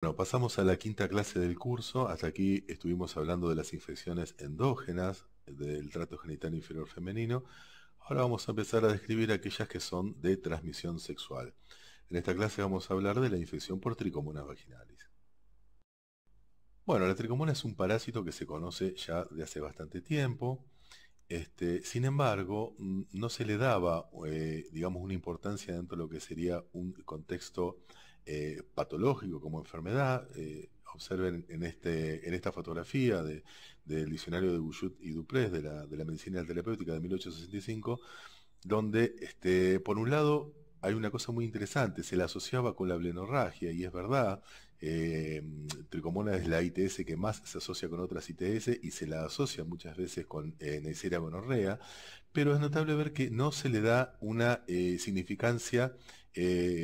Bueno, pasamos a la quinta clase del curso. Hasta aquí estuvimos hablando de las infecciones endógenas del tracto genital inferior femenino. Ahora vamos a empezar a describir aquellas que son de transmisión sexual. En esta clase vamos a hablar de la infección por Trichomonas vaginalis. Bueno, la tricomona es un parásito que se conoce ya de hace bastante tiempo. Sin embargo, no se le daba, digamos, una importancia dentro de lo que sería un contexto patológico como enfermedad. Observen en esta fotografía del diccionario de Bouchut y Duprés de la medicina terapéutica de 1865, donde por un lado hay una cosa muy interesante, se la asociaba con la blenorragia, y es verdad. eh, Tricomona es la ITS que más se asocia con otras ITS y se la asocia muchas veces con Neisseria gonorrea, pero es notable ver que no se le da una significancia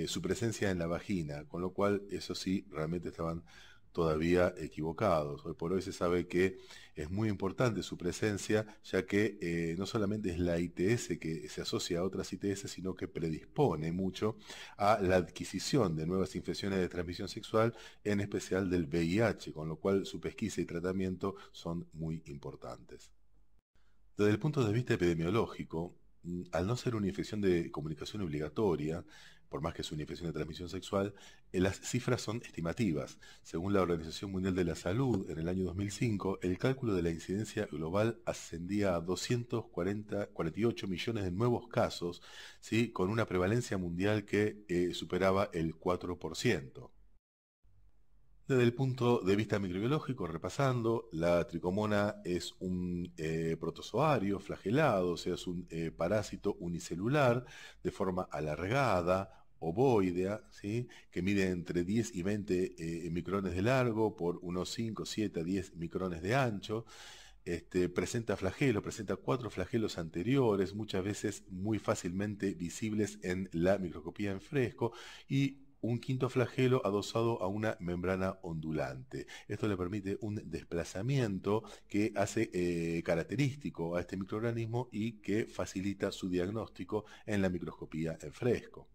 su presencia en la vagina, con lo cual eso sí, realmente estaban todavía equivocados. Hoy por hoy se sabe que es muy importante su presencia, ya que no solamente es la ITS que se asocia a otras ITS, sino que predispone mucho a la adquisición de nuevas infecciones de transmisión sexual, en especial del VIH, con lo cual su pesquisa y tratamiento son muy importantes. Desde el punto de vista epidemiológico, al no ser una infección de comunicación obligatoria, por más que es una infección de transmisión sexual, las cifras son estimativas. Según la Organización Mundial de la Salud, en el año 2005, el cálculo de la incidencia global ascendía a 248 millones de nuevos casos, ¿sí?, con una prevalencia mundial que superaba el 4%. Desde el punto de vista microbiológico, repasando, la tricomona es un protozoario flagelado, o sea, es un parásito unicelular de forma alargada, ovoidea, ¿sí?, que mide entre 10 y 20 micrones de largo por unos 5, 7 a 10 micrones de ancho. Presenta flagelos, presenta 4 flagelos anteriores, muchas veces muy fácilmente visibles en la microscopía en fresco, y un quinto flagelo adosado a una membrana ondulante. Esto le permite un desplazamiento que hace característico a este microorganismo y que facilita su diagnóstico en la microscopía en fresco.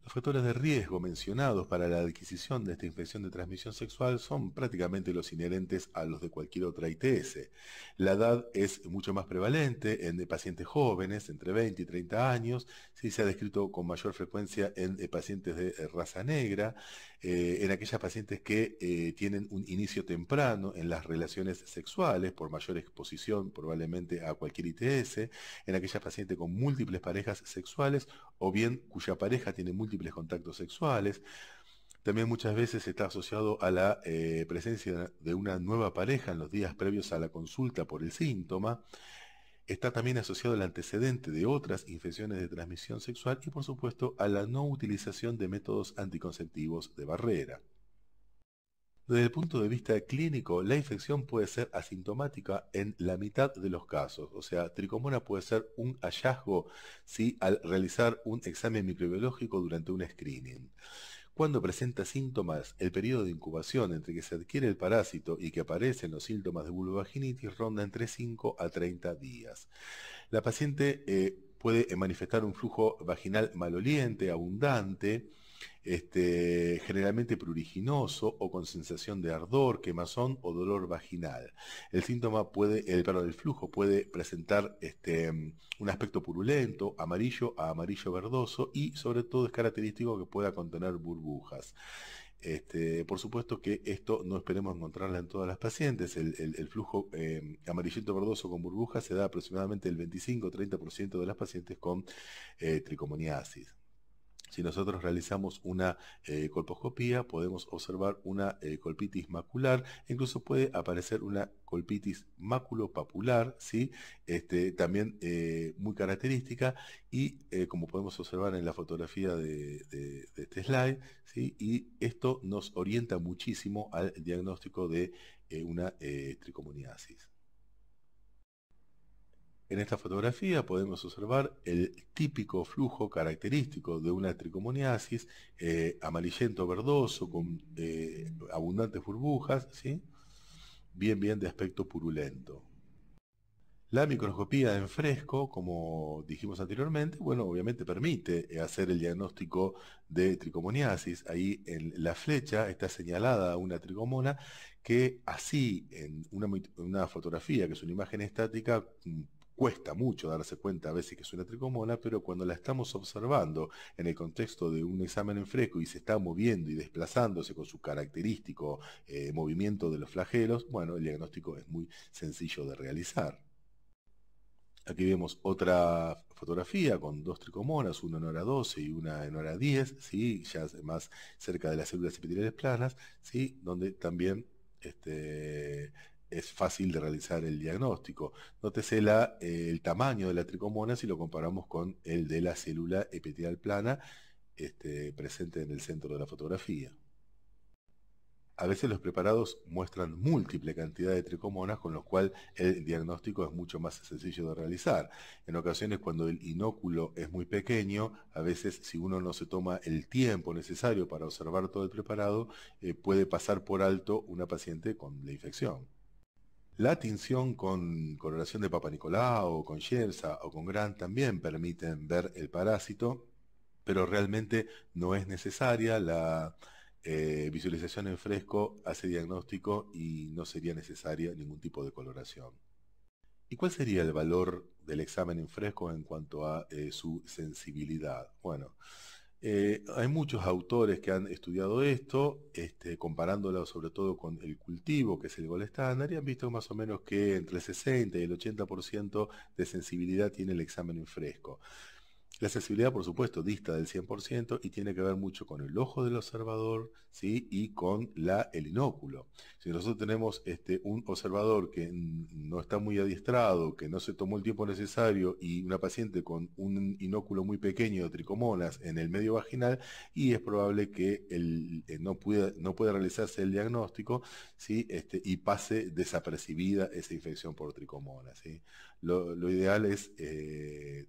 Los factores de riesgo mencionados para la adquisición de esta infección de transmisión sexual son prácticamente los inherentes a los de cualquier otra ITS. La edad es mucho más prevalente en pacientes jóvenes, entre 20 y 30 años. Sí, se ha descrito con mayor frecuencia en pacientes de raza negra, en aquellas pacientes que tienen un inicio temprano en las relaciones sexuales por mayor exposición probablemente a cualquier ITS, en aquellas pacientes con múltiples parejas sexuales o bien cuya pareja tiene múltiples contactos sexuales. También muchas veces está asociado a la presencia de una nueva pareja en los días previos a la consulta por el síntoma. Está también asociado al antecedente de otras infecciones de transmisión sexual y, por supuesto, a la no utilización de métodos anticonceptivos de barrera. Desde el punto de vista clínico, la infección puede ser asintomática en la mitad de los casos. O sea, tricomona puede ser un hallazgo si al realizar un examen microbiológico durante un screening. Cuando presenta síntomas, el periodo de incubación entre que se adquiere el parásito y que aparecen los síntomas de vulvovaginitis ronda entre 5 a 30 días. La paciente puede manifestar un flujo vaginal maloliente, abundante, generalmente pruriginoso o con sensación de ardor, quemazón o dolor vaginal. El síntoma el flujo puede presentar un aspecto purulento, amarillo a amarillo verdoso, y sobre todo es característico que pueda contener burbujas. Por supuesto que esto no esperemos encontrarla en todas las pacientes. El flujo amarillento verdoso con burbujas se da aproximadamente el 25-30% de las pacientes con tricomoniasis. Si nosotros realizamos una colposcopía, podemos observar una colpitis macular, e incluso puede aparecer una colpitis maculopapular, ¿sí? También muy característica, y como podemos observar en la fotografía de este slide, ¿sí?, y esto nos orienta muchísimo al diagnóstico de una tricomoniasis. En esta fotografía podemos observar el típico flujo característico de una tricomoniasis, amarillento verdoso con abundantes burbujas, ¿sí?, bien de aspecto purulento. La microscopía en fresco, como dijimos anteriormente, bueno, obviamente permite hacer el diagnóstico de tricomoniasis. Ahí en la flecha está señalada una tricomona que así en una fotografía, que es una imagen estática, cuesta mucho darse cuenta a veces que es una tricomona, pero cuando la estamos observando en el contexto de un examen en fresco y se está moviendo y desplazándose con su característico movimiento de los flagelos, bueno, el diagnóstico es muy sencillo de realizar. Aquí vemos otra fotografía con dos tricomonas, una en hora 12 y una en hora 10, ¿sí? Ya más cerca de las células epiteliales planas, ¿sí? Donde también es fácil de realizar el diagnóstico. Nótese el tamaño de la tricomona si lo comparamos con el de la célula epitelial plana presente en el centro de la fotografía. A veces los preparados muestran múltiple cantidad de tricomonas, con lo cual el diagnóstico es mucho más sencillo de realizar. En ocasiones, cuando el inóculo es muy pequeño, a veces si uno no se toma el tiempo necesario para observar todo el preparado, puede pasar por alto una paciente con la infección. La tinción con coloración de Papa Nicolau, con Yersa o con Gran también permiten ver el parásito, pero realmente no es necesaria. La visualización en fresco hace diagnóstico y no sería necesaria ningún tipo de coloración. ¿Y cuál sería el valor del examen en fresco en cuanto a su sensibilidad? Bueno, hay muchos autores que han estudiado esto, comparándolo sobre todo con el cultivo, que es el gol estándar, y han visto más o menos que entre el 60 y el 80% de sensibilidad tiene el examen en fresco. La sensibilidad, por supuesto, dista del 100% y tiene que ver mucho con el ojo del observador, ¿sí? Y con el inóculo. Si nosotros tenemos un observador que no está muy adiestrado, que no se tomó el tiempo necesario y una paciente con un inóculo muy pequeño de tricomonas en el medio vaginal, y es probable que no pueda realizarse el diagnóstico, ¿sí? Y pase desapercibida esa infección por tricomonas, ¿sí? Lo ideal es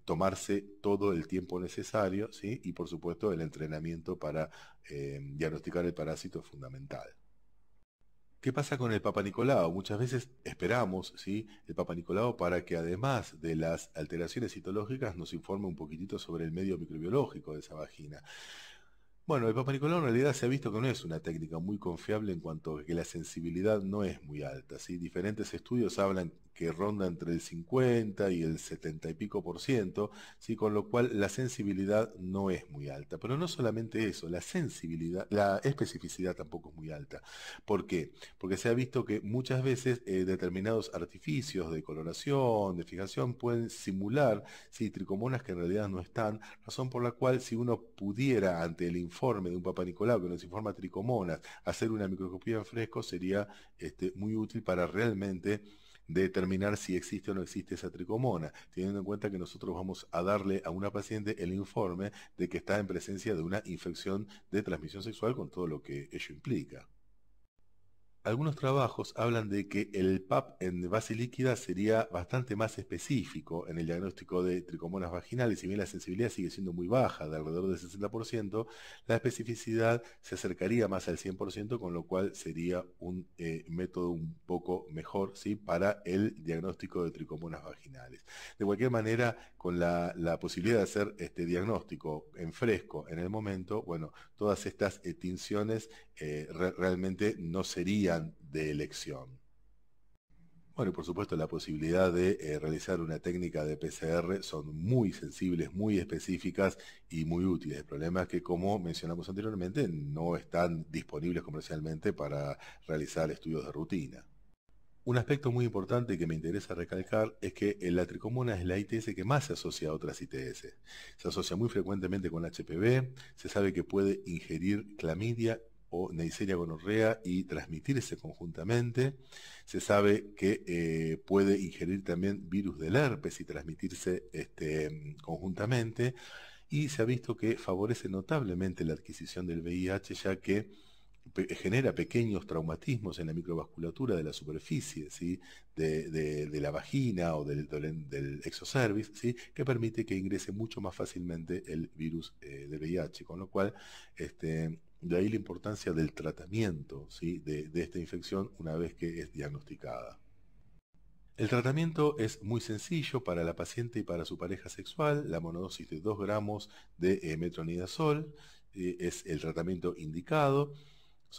tomarse todo el tiempo necesario, ¿sí? Y por supuesto el entrenamiento para diagnosticar el parásito es fundamental. ¿Qué pasa con el Papa Nicolau? Muchas veces esperamos, ¿sí? El Papa Nicolau para que además de las alteraciones citológicas nos informe un poquitito sobre el medio microbiológico de esa vagina. Bueno, el Papa Nicolau en realidad se ha visto que no es una técnica muy confiable en cuanto a que la sensibilidad no es muy alta, ¿sí? Diferentes estudios hablan que ronda entre el 50 y el 70 y pico por ciento, ¿sí? Con lo cual la sensibilidad no es muy alta. Pero no solamente eso, la sensibilidad, la especificidad tampoco es muy alta. ¿Por qué? Porque se ha visto que muchas veces determinados artificios de coloración, de fijación, pueden simular, ¿sí? Tricomonas que en realidad no están, razón por la cual si uno pudiera ante el informe de un Papa Nicolau que nos informa tricomonas, hacer una microscopía en fresco sería muy útil para realmente determinar si existe o no existe esa tricomona, teniendo en cuenta que nosotros vamos a darle a una paciente el informe de que está en presencia de una infección de transmisión sexual con todo lo que ello implica. Algunos trabajos hablan de que el PAP en base líquida sería bastante más específico en el diagnóstico de tricomonas vaginales. Si bien la sensibilidad sigue siendo muy baja, de alrededor del 60%, la especificidad se acercaría más al 100%, con lo cual sería un método un poco mejor, ¿sí? Para el diagnóstico de tricomonas vaginales. De cualquier manera, con la posibilidad de hacer este diagnóstico en fresco en el momento, bueno, todas estas tinciones realmente no serían de elección. Bueno, y por supuesto la posibilidad de realizar una técnica de PCR son muy sensibles, muy específicas y muy útiles. El problema es que, como mencionamos anteriormente, no están disponibles comercialmente para realizar estudios de rutina. Un aspecto muy importante que me interesa recalcar es que la tricomona es la ITS que más se asocia a otras ITS. Se asocia muy frecuentemente con HPV, se sabe que puede ingerir clamidia o Neisseria gonorrea y transmitirse conjuntamente. Se sabe que puede ingerir también virus del herpes y transmitirse conjuntamente. Y se ha visto que favorece notablemente la adquisición del VIH, ya que genera pequeños traumatismos en la microvasculatura de la superficie, ¿sí? De la vagina o del exocervix, ¿sí? Que permite que ingrese mucho más fácilmente el virus de VIH, con lo cual de ahí la importancia del tratamiento, ¿sí? de esta infección una vez que es diagnosticada. El tratamiento es muy sencillo para la paciente y para su pareja sexual. La monodosis de 2 gramos de metronidazol es el tratamiento indicado.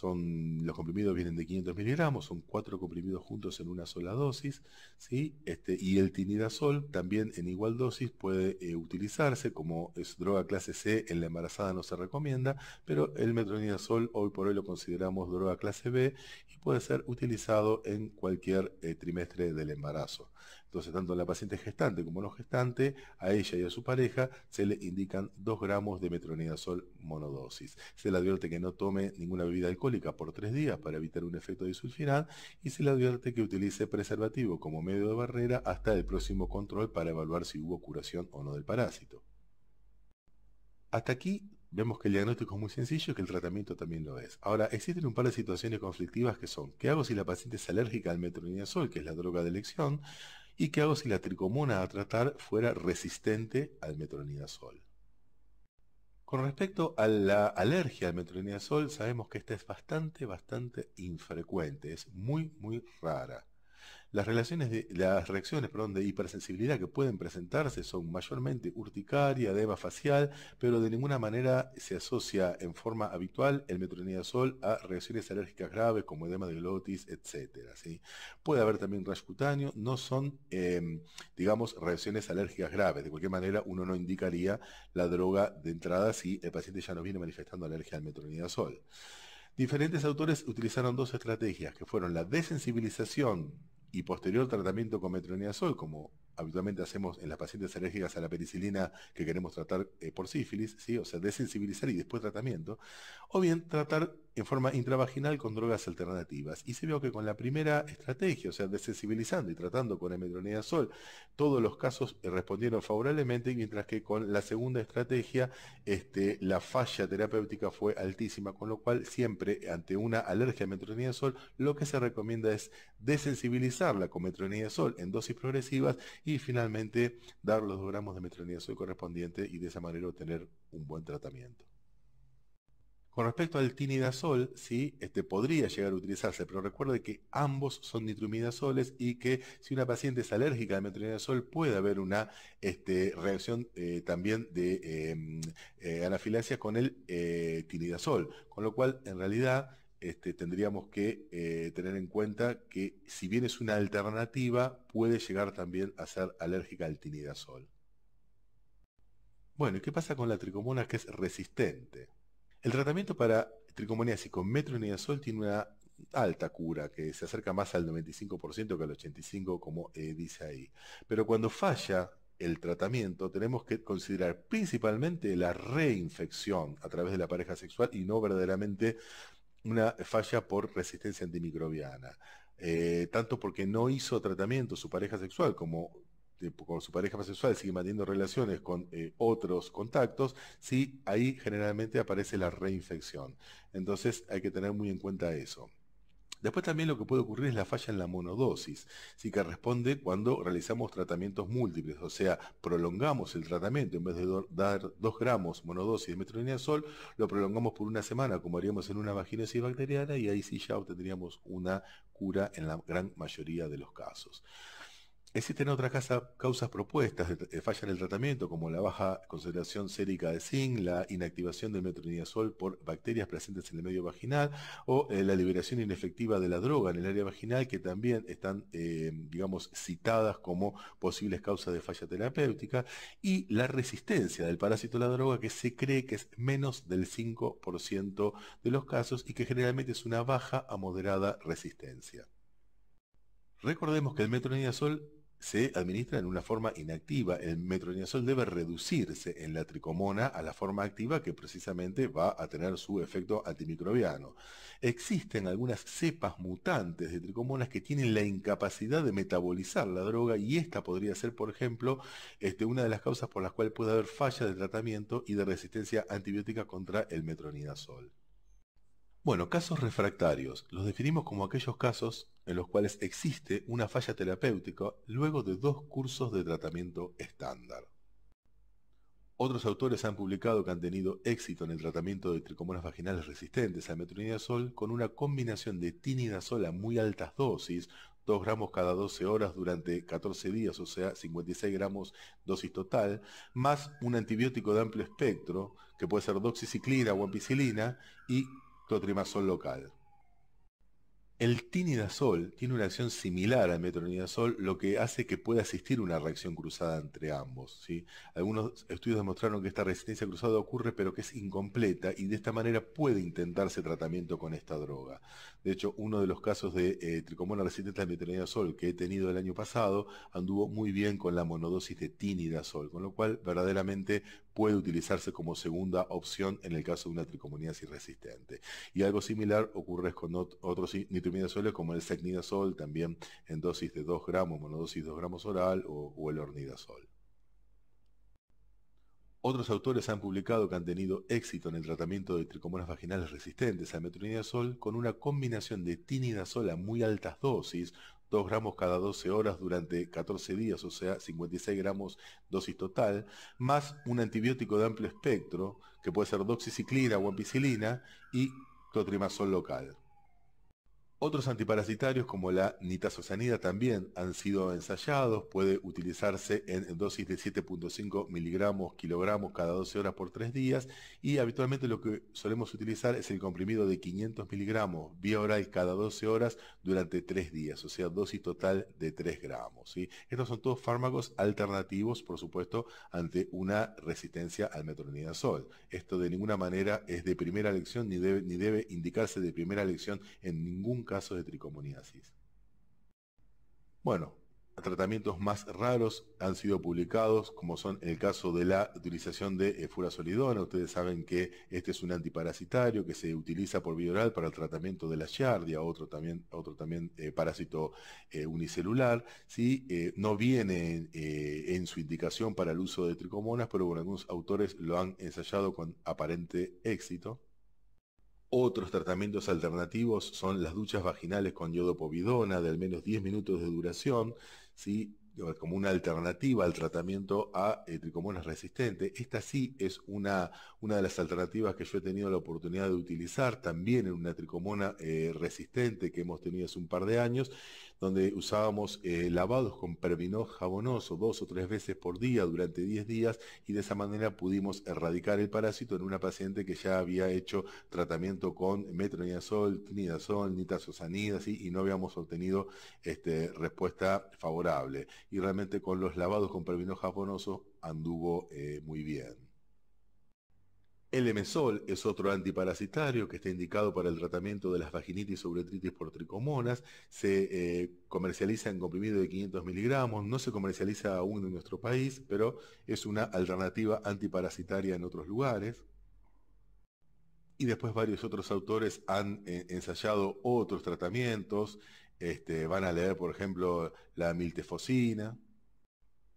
Los comprimidos vienen de 500 miligramos, son 4 comprimidos juntos en una sola dosis, ¿sí? Y el tinidazol también en igual dosis puede utilizarse, como es droga clase C, en la embarazada no se recomienda, pero el metronidazol hoy por hoy lo consideramos droga clase B y puede ser utilizado en cualquier trimestre del embarazo. Entonces, tanto a la paciente gestante como no gestante, a ella y a su pareja, se le indican 2 gramos de metronidazol monodosis. Se le advierte que no tome ninguna bebida alcohólica por 3 días para evitar un efecto disulfiram y se le advierte que utilice preservativo como medio de barrera hasta el próximo control para evaluar si hubo curación o no del parásito. Hasta aquí vemos que el diagnóstico es muy sencillo y que el tratamiento también lo es. Ahora, existen un par de situaciones conflictivas que son: ¿qué hago si la paciente es alérgica al metronidazol, que es la droga de elección? ¿Y qué hago si la tricomona a tratar fuera resistente al metronidazol? Con respecto a la alergia al metronidazol, sabemos que esta es bastante infrecuente, es muy rara. Las reacciones, perdón, de hipersensibilidad que pueden presentarse son mayormente urticaria, edema facial, pero de ninguna manera se asocia en forma habitual el metronidazol a reacciones alérgicas graves como edema de glotis, etcétera, ¿sí? Puede haber también rash cutáneo, no son, digamos, reacciones alérgicas graves. De cualquier manera, uno no indicaría la droga de entrada si el paciente ya no viene manifestando alergia al metronidazol. Diferentes autores utilizaron 2 estrategias, que fueron la desensibilización y posterior tratamiento con metronidazol, como habitualmente hacemos en las pacientes alérgicas a la penicilina que queremos tratar por sífilis, ¿sí? O sea, desensibilizar y después tratamiento, o bien tratar en forma intravaginal con drogas alternativas. Y se vio que con la primera estrategia, o sea, desensibilizando y tratando con el metronidazol, todos los casos respondieron favorablemente, mientras que con la segunda estrategia la falla terapéutica fue altísima, con lo cual siempre ante una alergia al metronidazol lo que se recomienda es desensibilizarla con metronidazol en dosis progresivas y finalmente dar los 2 gramos de metronidazol correspondiente y de esa manera obtener un buen tratamiento. Con respecto al tinidazol, ¿sí? Podría llegar a utilizarse, pero recuerde que ambos son nitroimidazoles y que si una paciente es alérgica al metronidazol puede haber una reacción también de anafilaxia con el tinidazol, con lo cual en realidad tendríamos que tener en cuenta que si bien es una alternativa, puede llegar también a ser alérgica al tinidazol. Bueno, ¿y qué pasa con la tricomona que es resistente? El tratamiento para tricomoniasis con metronidazol tiene una alta cura, que se acerca más al 95% que al 85%, como dice ahí. Pero cuando falla el tratamiento, tenemos que considerar principalmente la reinfección a través de la pareja sexual y no verdaderamente una falla por resistencia antimicrobiana. Tanto porque no hizo tratamiento su pareja sexual como con su pareja sexual sigue manteniendo relaciones con otros contactos, sí, ahí generalmente aparece la reinfección. Entonces hay que tener muy en cuenta eso. Después también lo que puede ocurrir es la falla en la monodosis, sí, que responde cuando realizamos tratamientos múltiples, o sea, prolongamos el tratamiento, en vez de dar 2 gramos monodosis de metronidazol, lo prolongamos por una semana, como haríamos en una vaginosis bacteriana, y ahí sí ya obtendríamos una cura en la gran mayoría de los casos. Existen otras causas propuestas de falla en el tratamiento, como la baja concentración sérica de zinc, la inactivación del metronidazol por bacterias presentes en el medio vaginal o la liberación inefectiva de la droga en el área vaginal, que también están, digamos, citadas como posibles causas de falla terapéutica, y la resistencia del parásito a la droga, que se cree que es menos del 5% de los casos y que generalmente es una baja a moderada resistencia. Recordemos que el metronidazol se administra en una forma inactiva. El metronidazol debe reducirse en la tricomona a la forma activa, que precisamente va a tener su efecto antimicrobiano. Existen algunas cepas mutantes de tricomonas que tienen la incapacidad de metabolizar la droga, y esta podría ser, por ejemplo, una de las causas por las cuales puede haber falla de tratamiento y de resistencia antibiótica contra el metronidazol. Bueno, casos refractarios. Los definimos como aquellos casos en los cuales existe una falla terapéutica luego de 2 cursos de tratamiento estándar. Otros autores han publicado que han tenido éxito en el tratamiento de tricomonas vaginales resistentes al metronidazol con una combinación de tinidazol a muy altas dosis, 2 gramos cada 12 horas durante 14 días, o sea, 56 gramos dosis total, más un antibiótico de amplio espectro, que puede ser doxiciclina o ampicilina, y clotrimazol local. El tinidazol tiene una acción similar al metronidazol, lo que hace que pueda existir una reacción cruzada entre ambos, ¿sí? Algunos estudios demostraron que esta resistencia cruzada ocurre, pero que es incompleta y de esta manera puede intentarse tratamiento con esta droga. De hecho, uno de los casos de tricomona resistente al metronidazol que he tenido el año pasado anduvo muy bien con la monodosis de tinidazol, con lo cual verdaderamente puede utilizarse como segunda opción en el caso de una tricomoniasis resistente. Y algo similar ocurre con otros nitroimidazoles como el secnidazol, también en dosis de 2 gramos, monodosis 2 gramos oral, o el ornidazol. Otros autores han publicado que han tenido éxito en el tratamiento de tricomonas vaginales resistentes al metronidazol con una combinación de tinidazol a muy altas dosis, 2 gramos cada 12 horas durante 14 días, o sea, 56 gramos dosis total, más un antibiótico de amplio espectro, que puede ser doxiciclina o ampicilina, y clotrimazol local. Otros antiparasitarios como la nitazosanida también han sido ensayados, puede utilizarse en dosis de 7,5 miligramos kilogramos cada 12 horas por 3 días y habitualmente lo que solemos utilizar es el comprimido de 500 miligramos vía oral cada 12 horas durante 3 días, o sea, dosis total de 3 gramos. ¿Sí? Estos son todos fármacos alternativos, por supuesto, ante una resistencia al metronidazol. Esto de ninguna manera es de primera elección ni debe indicarse de primera elección en ningún caso de tricomoniasis. Bueno, tratamientos más raros han sido publicados, como son el caso de la utilización de furazolidona. Ustedes saben que este es un antiparasitario que se utiliza por vía oral para el tratamiento de la giardia, otro también parásito unicelular. ¿Sí? No viene en su indicación para el uso de tricomonas, pero bueno, algunos autores lo han ensayado con aparente éxito. Otros tratamientos alternativos son las duchas vaginales con iodopovidona de al menos 10 minutos de duración, ¿sí? Como una alternativa al tratamiento a tricomonas resistente. Esta sí es una de las alternativas que yo he tenido la oportunidad de utilizar también en una tricomona resistente que hemos tenido hace un par de años, donde usábamos lavados con pervinol jabonoso 2 o 3 veces por día durante 10 días y de esa manera pudimos erradicar el parásito en una paciente que ya había hecho tratamiento con metronidazol, tinidazol, nitazosanida, ¿sí? Y no habíamos obtenido respuesta favorable. Y realmente con los lavados con pervinol jabonoso anduvo muy bien. El emesol es otro antiparasitario que está indicado para el tratamiento de las vaginitis o uretritis por tricomonas. Se comercializa en comprimido de 500 miligramos, no se comercializa aún en nuestro país, pero es una alternativa antiparasitaria en otros lugares. Y después varios otros autores han ensayado otros tratamientos. Van a leer, por ejemplo, la miltefosina.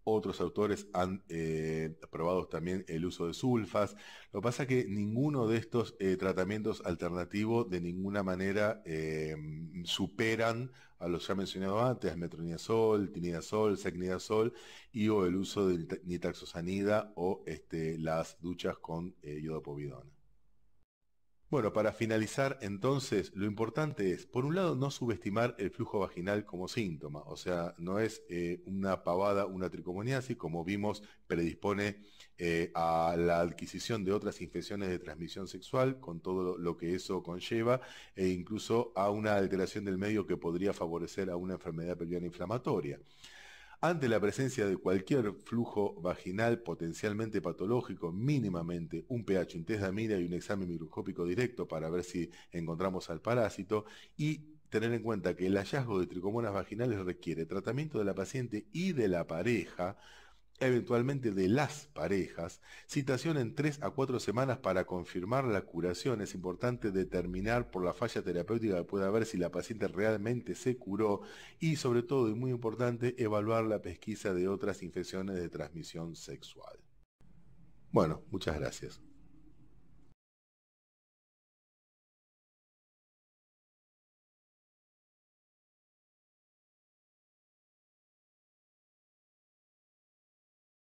Otros autores han probado también el uso de sulfas. Lo que pasa es que ninguno de estos tratamientos alternativos de ninguna manera superan a los ya mencionados antes, metronidazol, tinidazol, secnidazol y o el uso de nitazosanida o las duchas con iodopovidona. Bueno, para finalizar, entonces, lo importante es, por un lado, no subestimar el flujo vaginal como síntoma, o sea, no es una pavada, una tricomoniasis, como vimos, predispone a la adquisición de otras infecciones de transmisión sexual, con todo lo que eso conlleva, e incluso a una alteración del medio que podría favorecer a una enfermedad pelviana inflamatoria. Ante la presencia de cualquier flujo vaginal potencialmente patológico, mínimamente un pH, un test de amida y un examen microscópico directo para ver si encontramos al parásito y tener en cuenta que el hallazgo de tricomonas vaginales requiere tratamiento de la paciente y de la pareja, eventualmente de las parejas, citación en 3 a 4 semanas para confirmar la curación. Es importante determinar por la falla terapéutica que pueda haber si la paciente realmente se curó y sobre todo, y muy importante, evaluar la pesquisa de otras infecciones de transmisión sexual. Bueno, muchas gracias.